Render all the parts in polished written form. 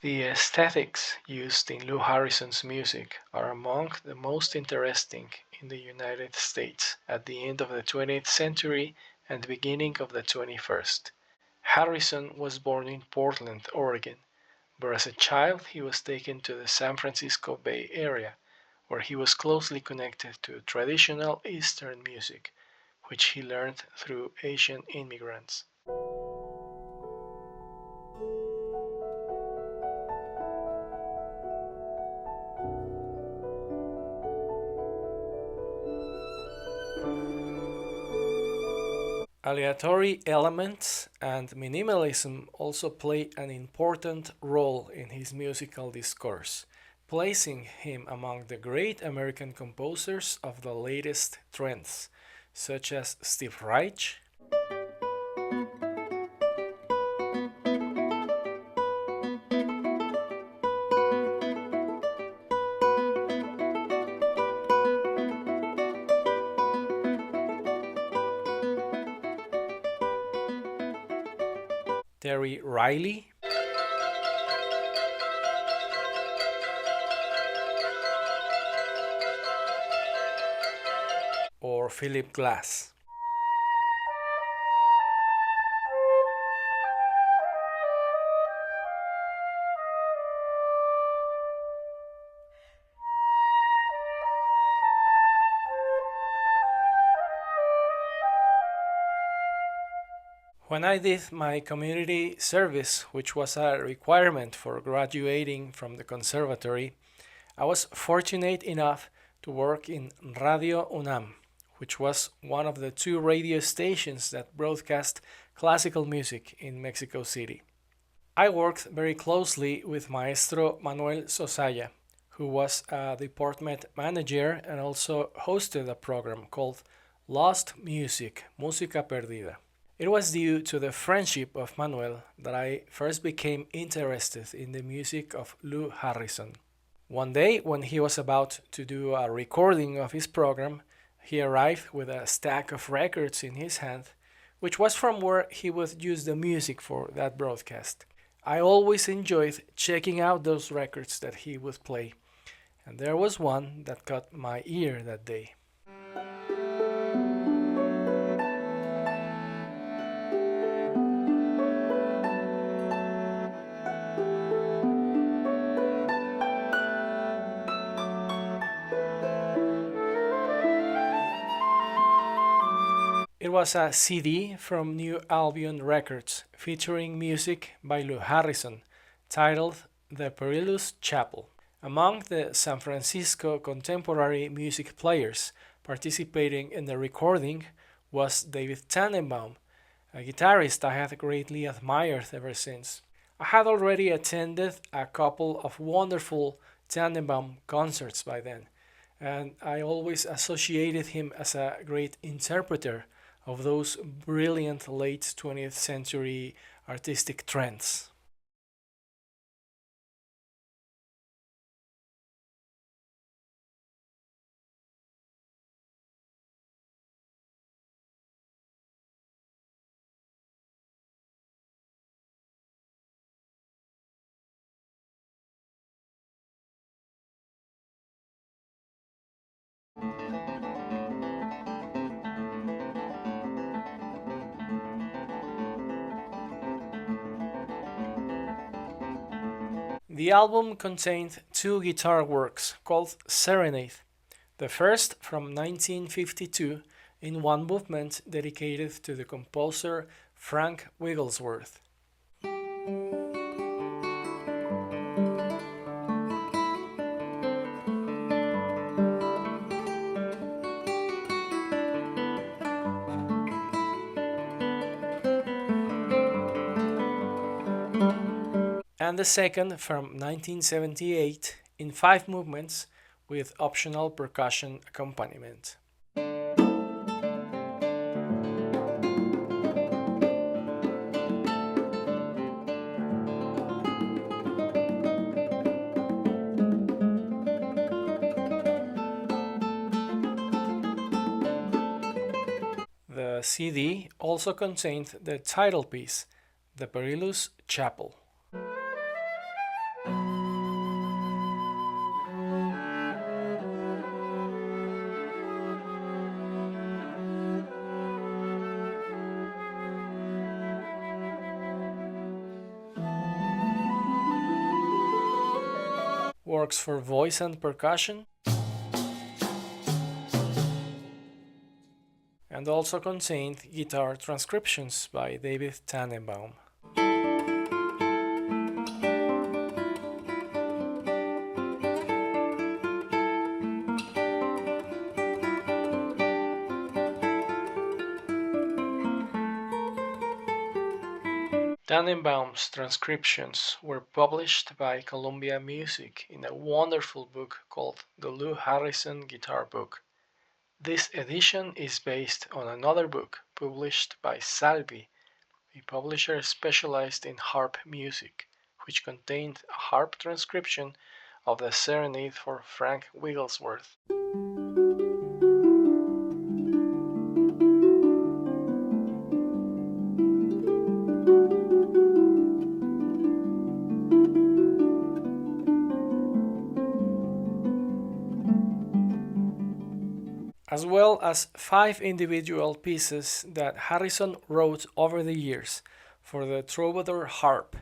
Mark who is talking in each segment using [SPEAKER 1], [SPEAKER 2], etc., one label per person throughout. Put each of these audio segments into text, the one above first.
[SPEAKER 1] The aesthetics used in Lou Harrison's music are among the most interesting in the United States at the end of the 20th century and the beginning of the 21st. Harrison was born in Portland, Oregon, but as a child he was taken to the San Francisco Bay Area, where he was closely connected to traditional Eastern music, which he learned through Asian immigrants. Aleatory elements and minimalism also play an important role in his musical discourse, placing him among the great American composers of the latest trends, such as Steve Reich, Terry Riley, or Philip Glass. When I did my community service, which was a requirement for graduating from the conservatory, I was fortunate enough to work in Radio UNAM, which was one of the two radio stations that broadcast classical music in Mexico City. I worked very closely with Maestro Manuel Zozaya, who was a department manager and also hosted a program called Lost Music, Música Perdida. It was due to the friendship of Manuel that I first became interested in the music of Lou Harrison. One day, when he was about to do a recording of his program, he arrived with a stack of records in his hand, which was from where he would use the music for that broadcast. I always enjoyed checking out those records that he would play, and there was one that caught my ear that day. It was a CD from New Albion Records featuring music by Lou Harrison, titled The Perilous Chapel. Among the San Francisco contemporary music players participating in the recording was David Tanenbaum, a guitarist I had greatly admired ever since. I had already attended a couple of wonderful Tanenbaum concerts by then, and I always associated him as a great interpreter of those brilliant late 20th century artistic trends. The album contained two guitar works called Serenade, the first from 1952 in one movement dedicated to the composer Frank Wigglesworth. And the second from 1978 in 5 movements with optional percussion accompaniment. The CD also contained the title piece, The Perilous Chapel. works for voice and percussion, and also contained guitar transcriptions by David Tanenbaum. Tanenbaum's transcriptions were published by Columbia Music in a wonderful book called the Lou Harrison Guitar Book. This edition is based on another book published by Salvi, a publisher specialized in harp music, which contained a harp transcription of the Serenade for Frank Wigglesworth. As well as 5 individual pieces that Harrison wrote over the years for the Troubadour harp,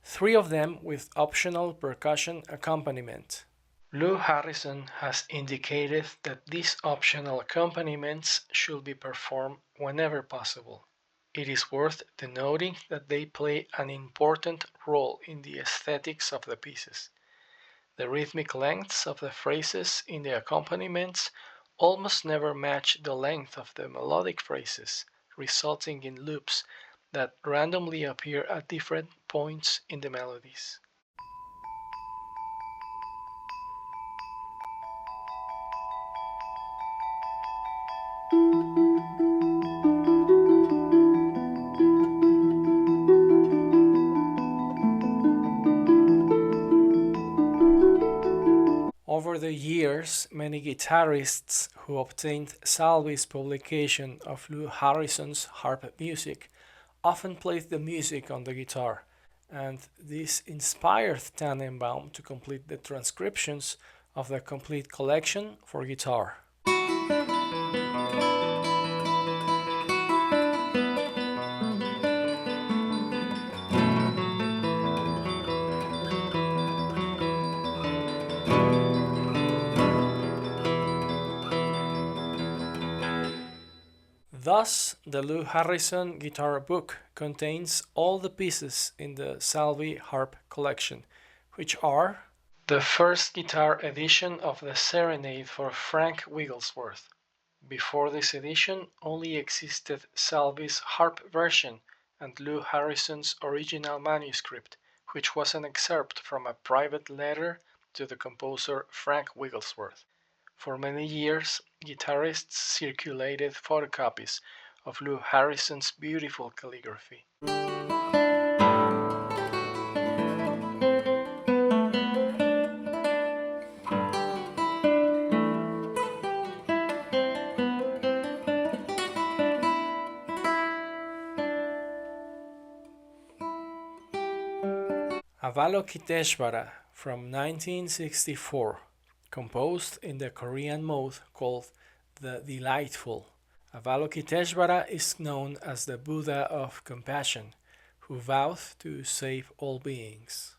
[SPEAKER 1] 3 of them with optional percussion accompaniment. Lou Harrison has indicated that these optional accompaniments should be performed whenever possible. It is worth denoting that they play an important role in the aesthetics of the pieces. The rhythmic lengths of the phrases in the accompaniments almost never match the length of the melodic phrases, resulting in loops that randomly appear at different points in the melodies. Over the years, many guitarists who obtained Salvi's publication of Lou Harrison's harp music often played the music on the guitar, and this inspired Tanenbaum to complete the transcriptions of the complete collection for guitar. Thus, the Lou Harrison Guitar Book contains all the pieces in the Salvi Harp collection, which are the first guitar edition of the Serenade for Frank Wigglesworth. Before this edition, only existed Salvi's harp version and Lou Harrison's original manuscript, which was an excerpt from a private letter to the composer Frank Wigglesworth. For many years, guitarists circulated photocopies of Lou Harrison's beautiful calligraphy. Avalokiteshvara from 1964, composed in the Korean mode called the Delightful. Avalokiteshvara is known as the Buddha of compassion, who vowed to save all beings.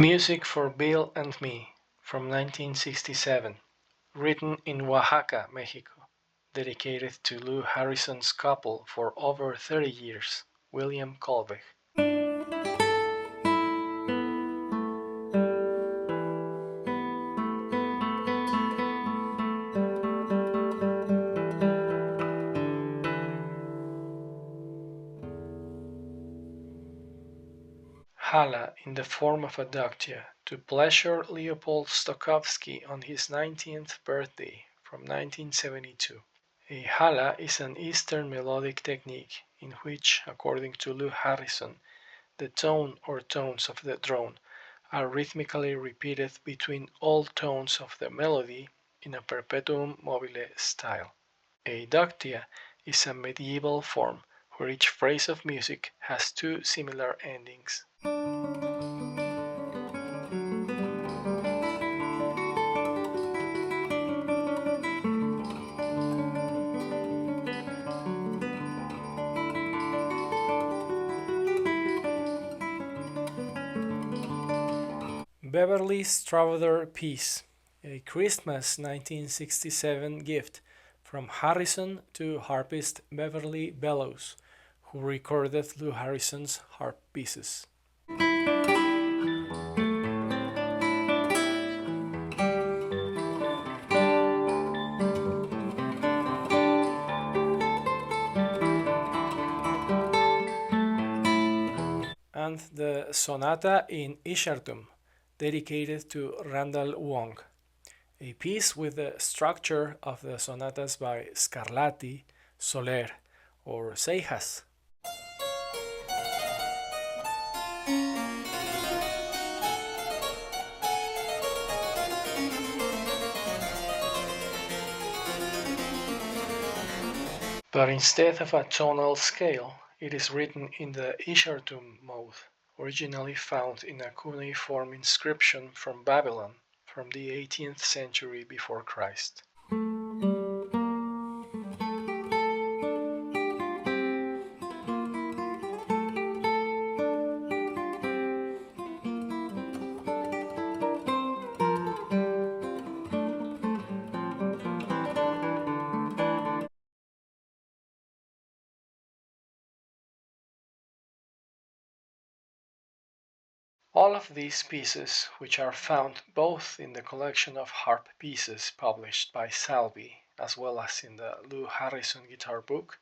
[SPEAKER 1] Music for Bill and Me from 1967, written in Oaxaca, Mexico, dedicated to Lou Harrison's couple for over 30 years, William Colbeck. Jhala in the form of a Doktia to pleasure Leopold Stokowski on his 19th birthday from 1972. A Jhala is an Eastern melodic technique in which, according to Lou Harrison, the tone or tones of the drone are rhythmically repeated between all tones of the melody in a perpetuum mobile style. A Doktia is a medieval form where each phrase of music has 2 similar endings. Beverly's Troubadour piece, a Christmas 1967 gift from Harrison to harpist Beverly Bellows, who recorded Lou Harrison's harp pieces. And the Sonata in Ishartum, dedicated to Randall Wong, a piece with the structure of the sonatas by Scarlatti, Soler, or Seijas. But instead of a tonal scale, it is written in the Ishartum mode, originally found in a cuneiform inscription from Babylon from the 18th century before Christ. All of these pieces, which are found both in the collection of harp pieces published by Salvi as well as in the Lou Harrison Guitar Book,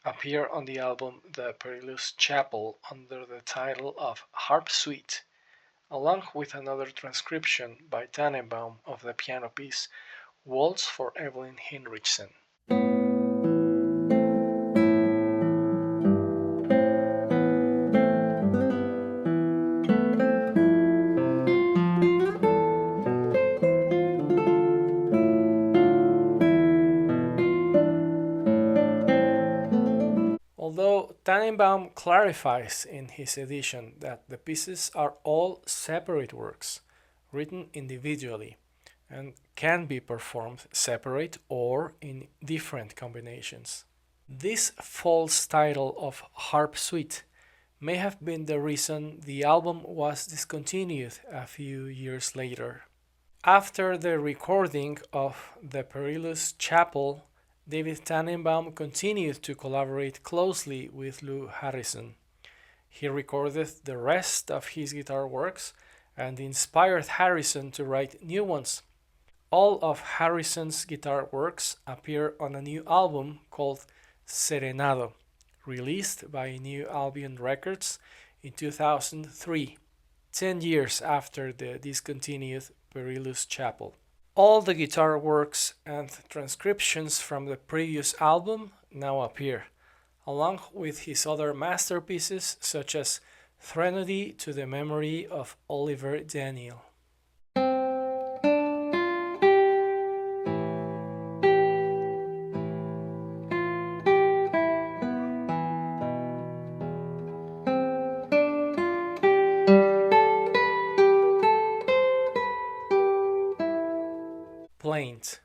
[SPEAKER 1] appear on the album The Perilous Chapel under the title of Harp Suite, along with another transcription by Tanenbaum of the piano piece Waltz for Evelyn Hinrichsen. Although Tanenbaum clarifies in his edition that the pieces are all separate works, written individually, and can be performed separate or in different combinations. This false title of Harp Suite may have been the reason the album was discontinued a few years later. After the recording of The Perilous Chapel, David Tanenbaum continued to collaborate closely with Lou Harrison. He recorded the rest of his guitar works and inspired Harrison to write new ones. All of Harrison's guitar works appear on a new album called Serenado, released by New Albion Records in 2003, 10 years after the discontinued Perilous Chapel. All the guitar works and transcriptions from the previous album now appear, along with his other masterpieces such as Threnody to the Memory of Oliver Daniel. Plaint.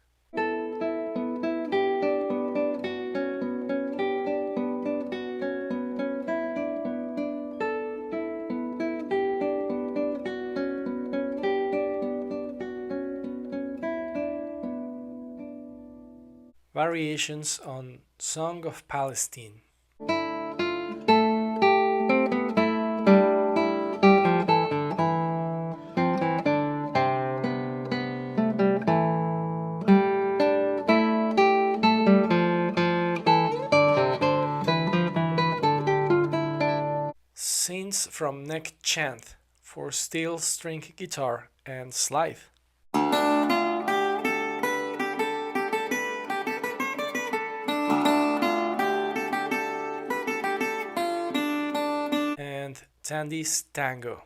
[SPEAKER 1] Variations on Song of Palestine. Scenes from Neck Chant for steel string guitar and slide. And Tandy's Tango.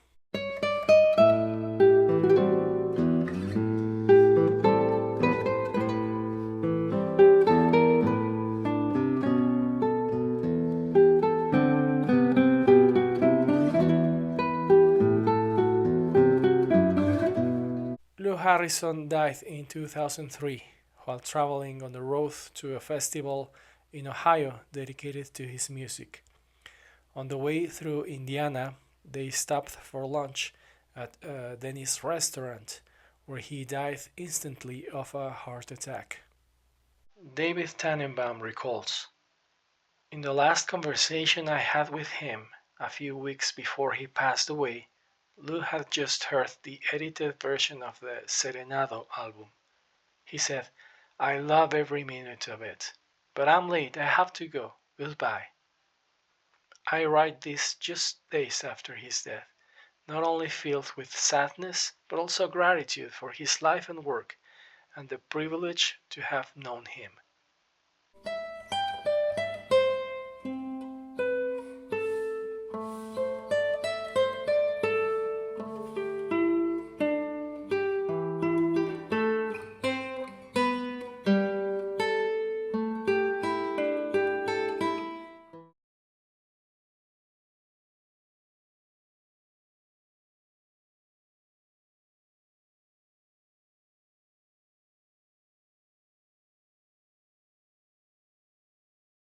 [SPEAKER 1] Lou Harrison died in 2003 while traveling on the road to a festival in Ohio dedicated to his music. On the way through Indiana, they stopped for lunch at Denny's restaurant, where he died instantly of a heart attack. David Tanenbaum recalls: in the last conversation I had with him, a few weeks before he passed away, Lou had just heard the edited version of the Serenado album. He said, "I love every minute of it. But I'm late, I have to go. Goodbye." I write this just days after his death, not only filled with sadness, but also gratitude for his life and work, and the privilege to have known him.